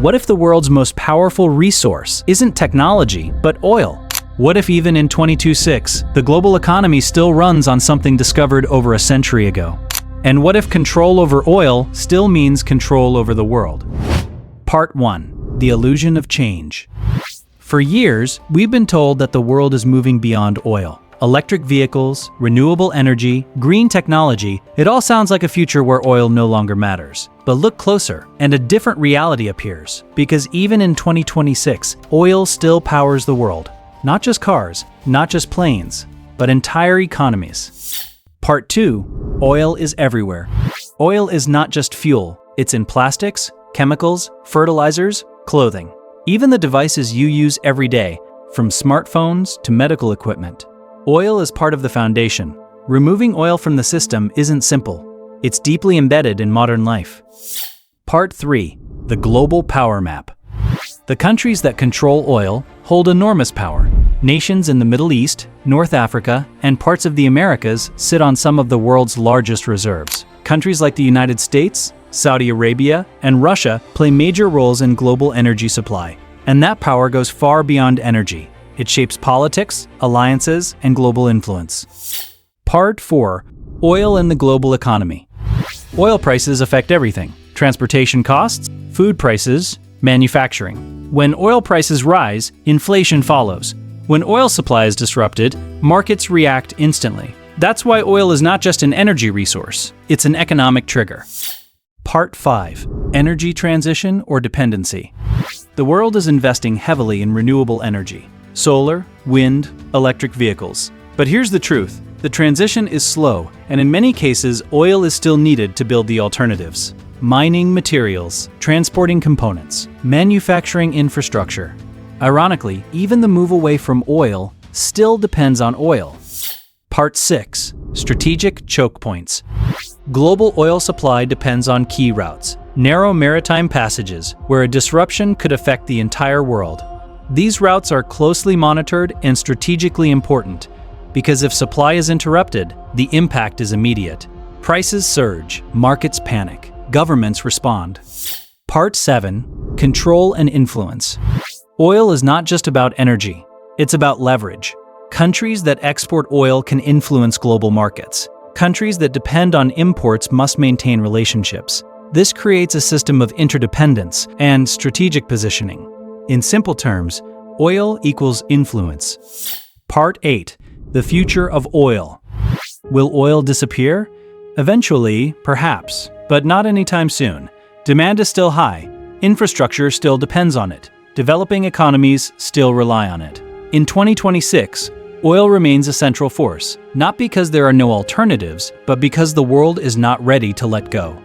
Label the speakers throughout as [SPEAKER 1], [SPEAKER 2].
[SPEAKER 1] What if the world's most powerful resource isn't technology, but oil? What if even in 2026, the global economy still runs on something discovered over a century ago? And what if control over oil still means control over the world? Part 1. The illusion of change. For years, we've been told that the world is moving beyond oil. Electric vehicles, renewable energy, green technology, it all sounds like a future where oil no longer matters. But look closer, and a different reality appears. Because even in 2026, oil still powers the world. Not just cars, not just planes, but entire economies. Part 2. Oil is everywhere. Oil is not just fuel, it's in plastics, chemicals, fertilizers, clothing. Even the devices you use every day, from smartphones to medical equipment. Oil is part of the foundation. Removing oil from the system isn't simple. It's deeply embedded in modern life. Part 3. The global power map. The countries that control oil hold enormous power. Nations in the Middle East, North Africa, and parts of the Americas sit on some of the world's largest reserves. Countries like the United States, Saudi Arabia, and Russia play major roles in global energy supply. And that power goes far beyond energy. It shapes politics, alliances, and global influence. Part 4. Oil and the global economy. Oil prices affect everything: transportation costs, food prices, manufacturing. When oil prices rise, inflation follows. When oil supply is disrupted, markets react instantly. That's why oil is not just an energy resource, it's an economic trigger. Part 5. Energy transition or dependency. The world is investing heavily in renewable energy. Solar, wind, electric vehicles. But here's the truth. The transition is slow, and in many cases, oil is still needed to build the alternatives. Mining materials, transporting components, manufacturing infrastructure. Ironically, even the move away from oil still depends on oil. Part 6. Strategic choke points. Global oil supply depends on key routes, narrow maritime passages where a disruption could affect the entire world. These routes are closely monitored and strategically important because if supply is interrupted, the impact is immediate. Prices surge, markets panic, governments respond. Part 7. Control and influence. Oil is not just about energy, it's about leverage. Countries that export oil can influence global markets. Countries that depend on imports must maintain relationships. This creates a system of interdependence and strategic positioning. In simple terms, oil equals influence. Part 8. The future of oil. Will oil disappear? Eventually, perhaps, but not anytime soon. Demand is still high. Infrastructure still depends on it. Developing economies still rely on it. In 2026, oil remains a central force, not because there are no alternatives, but because the world is not ready to let go.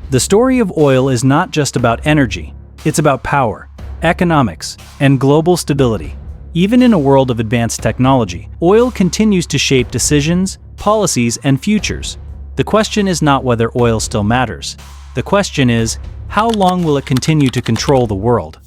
[SPEAKER 1] The story of oil is not just about energy. It's about power, economics, and global stability. Even in a world of advanced technology, oil continues to shape decisions, policies, and futures. The question is not whether oil still matters. The question is, how long will it continue to control the world?